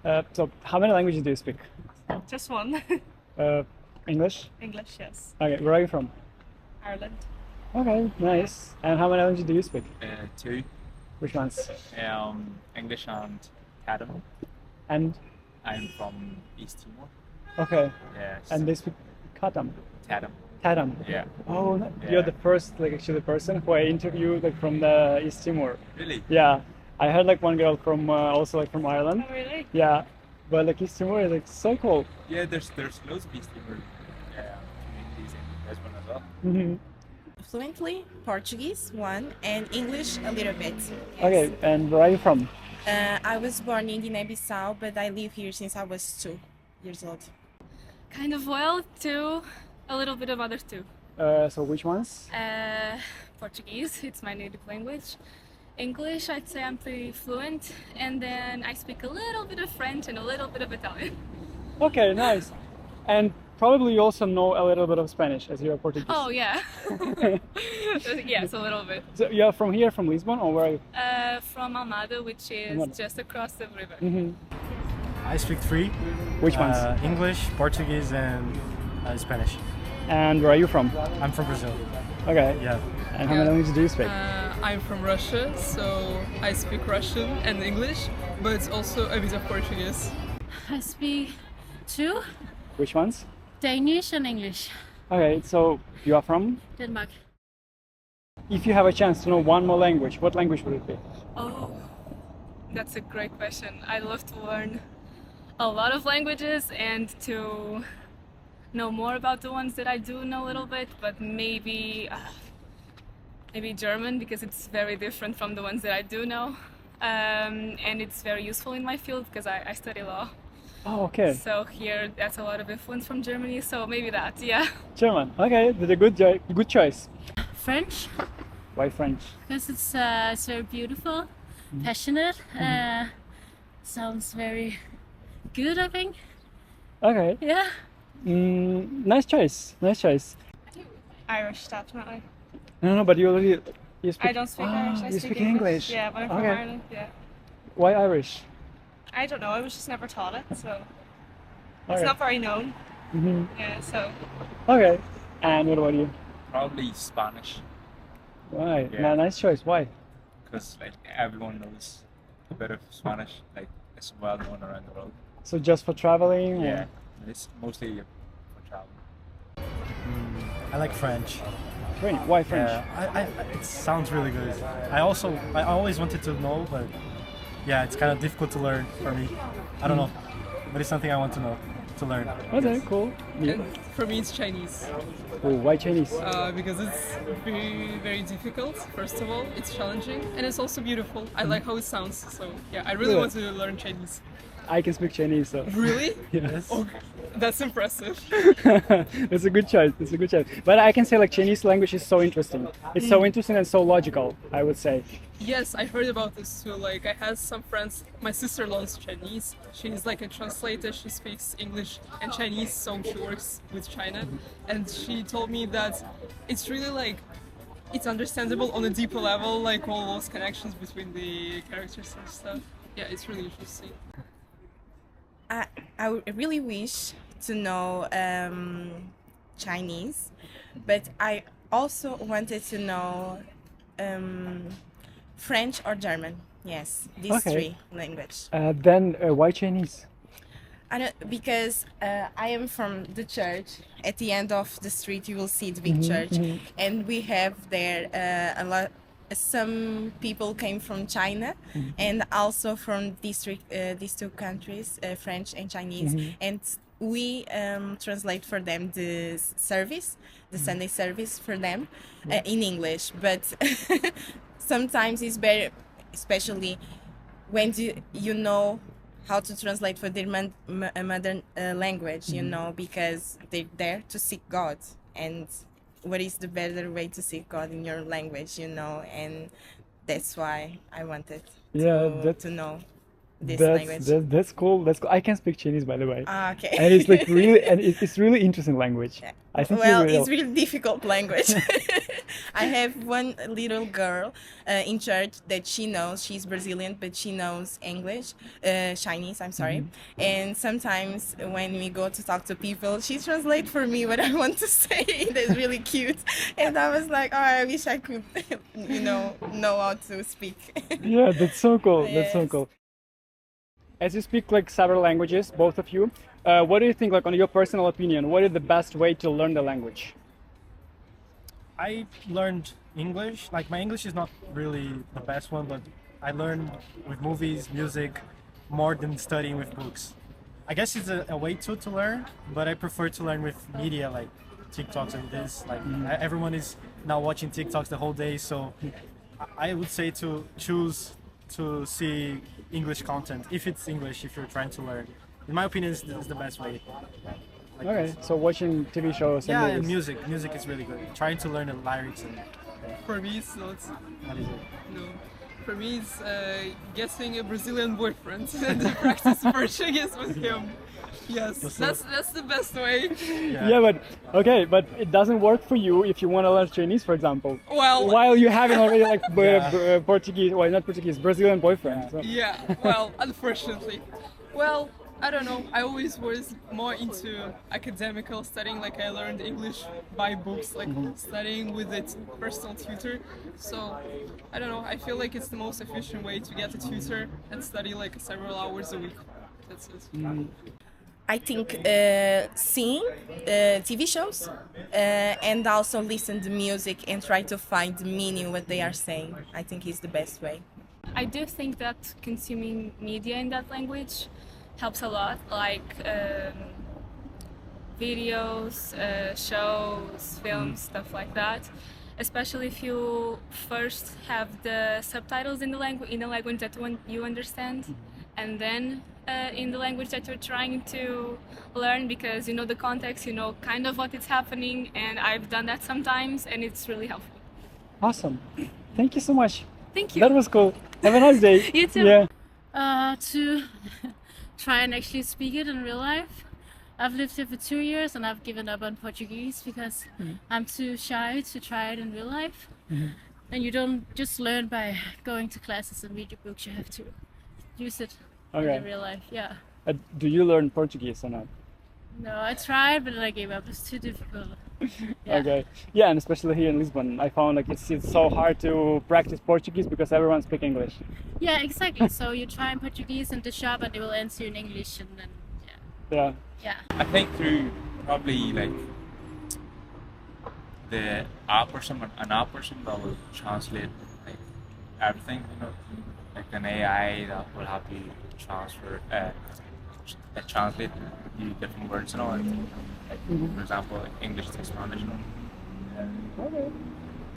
So how many languages do you speak? Just one. Uh, English? English, yes. Okay, where are you from? Ireland. Okay, nice. And how many languages do you speak? Two, Which ones? English and Tatum. And I'm from East Timor. okay, Yes. and they speak Katam, Tatum. Tatam. Yeah. Oh, Yeah. you're the first, like actually, person who I interviewed like from the East Timor. Really? Yeah, I heard like one girl from also like from Ireland. Oh, really? Yeah, but like East Timor is like so cool. Yeah, there's loads of East Timor communities in Lisbon as well. Hmm. Fluently Portuguese, one, and English a little bit. Okay, and where are you from? I was born in Guinea-Bissau, but I live here since I was 2 years old. Kind of well, too. A little bit of other too. So which ones? Portuguese, it's my native language. English, I'd say I'm pretty fluent. And then I speak a little bit of French and a little bit of Italian. Okay, nice. And probably you also know a little bit of Spanish as you're Portuguese. Oh, yeah. Yes, a little bit. So you're from here, from Lisbon, or where are you? From Almada, which is Almada. just across the river. Hmm. I speak three. Which ones? English, Portuguese, and Spanish. And where are you from? I'm from Brazil. Okay. Yeah. And how many languages do you speak? I'm from Russia, so I speak Russian and English, but also a bit of Portuguese. I speak two, Which ones? Danish and English. Okay, so you are from? Denmark. If you have a chance to know one more language, what language would it be? Oh, that's a great question. I'd love to learn a lot of languages and to know more about the ones that I do know a little bit, but maybe German, because it's very different from the ones that I do know. And it's very useful in my field because I study law. Oh, okay. So here, that's a lot of influence from Germany. So maybe that, yeah. German. Okay, that's a good choice. French, Why French? because it's very beautiful, passionate, sounds very good, I think. Okay. Yeah. Nice choice. Nice choice. Irish, definitely. No, but you speak. I don't speak Irish. I you speak speak English. Yeah, but I'm from Okay. Ireland. Yeah. Why Irish? I don't know. I was just never taught it, so it's Okay. not very known. Hmm. Yeah. So Okay. And what about you? Probably Spanish, Why? Yeah. Nice choice. Why? because like everyone knows a bit of Spanish. Like it's well known around the world. So just for traveling? or- Yeah, it's mostly for travel. I like French. French. Why French? Yeah, it sounds really good. I always wanted to know, but yeah, it's kind of difficult to learn for me. I don't know, but it's something I want to learn. Okay, cool. You? And for me, it's Chinese, Oh, why Chinese? because it's very, very difficult, first of all. It's challenging, and it's also beautiful. I like how it sounds, so yeah, I really Good. want to learn Chinese. I can speak Chinese, so Really? yes. Oh, that's impressive. It's a good choice. It's a good choice. But I can say like Chinese language is so interesting. It's so interesting and so logical, I would say. Yes, I heard about this too. Like, I had some friends. My sister learns Chinese. She's like a translator. She speaks English and Chinese, so she works with China. And she told me that it's really like it's understandable on a deeper level, like all those connections between the characters and stuff. Yeah, it's really interesting. I really wish to know Chinese, but I also wanted to know French or German. Yes, these Okay. three languages. Then why Chinese? I don't, because I am from the church. At the end of the street, you will see the big church, and we have there a lot. Some people came from China, and also from these two countries, French and Chinese, and we translate for them the service, the Sunday service for them in English. But sometimes it's better, especially when you know how to translate for their mother language, you know, because they're there to seek God. And what is the better way to seek God in your language, you know? And that's why I wanted to know this language. That's cool. That's cool. I can speak Chinese, by the way. Ah, okay. And it's like really, and it's really interesting language. I think well, you will. it's really difficult language. I have one little girl in church that she knows, she's Brazilian, but she knows English, Chinese, I'm sorry. And sometimes when we go to talk to people, she translates for me what I want to say. That's really cute. And I was like, oh, I wish I could, know how to speak. Yeah, that's so cool. That's so Yes. cool. As you speak like several languages, both of you, what do you think, like on your personal opinion, what is the best way to learn the language? I learned English. Like my English is not really the best one, but I learned with movies, music, more than studying with books. I guess it's a way to learn, but I prefer to learn with media like TikToks and this. Like everyone is now watching TikToks the whole day, so I would say to choose to see English content if it's English, if you're trying to learn. In my opinion, this is the best way. Like Okay, this. so watching TV shows and Yeah, and movies. music. Music is really good. Trying to learn the lyrics and For me, it's not. what is it? No. For me, it's getting a Brazilian boyfriend and practice Portuguese with him. Yes, that's the best way. Yeah, but okay, but it doesn't work for you if you want to learn Chinese, for example. Well, While you haven't already like Yeah. Portuguese, well, not Portuguese, Brazilian boyfriend. So. yeah. Well, unfortunately. Well, I don't know. I always was more into academical studying. Like I learned English by books, like studying with a personal tutor. So I don't know. I feel like it's the most efficient way to get a tutor and study like several hours a week. That's it. I think seeing TV shows and also listen to music and try to find the meaning what they are saying. I think is the best way. I do think that consuming media in that language helps a lot, like videos, shows, films, stuff like that. Especially if you first have the subtitles in the language that you understand, and then in the language that you're trying to learn, because you know the context, you know kind of what is happening, and I've done that sometimes, and it's really helpful. Awesome. Thank you so much. Thank you. That was cool. Have a nice day. You too. Yeah. To try and actually speak it in real life. I've lived here for 2 years and I've given up on Portuguese because I'm too shy to try it in real life. And you don't just learn by going to classes and read your books, you have to use it in real life. Yeah. Do you learn Portuguese or not? No, I tried, but then I gave up. It's too difficult. Yeah. Okay. Yeah, and especially here in Lisbon, I found like it's so hard to practice Portuguese because everyone speaks English. Yeah, exactly. So you try in Portuguese in the shop and they will answer you in English, and then Yeah. yeah. I think through probably like the app or an app or something that will translate like everything, you know, like an AI that will help you translate the different words and all. Like, for example, like English to Spanish. Okay.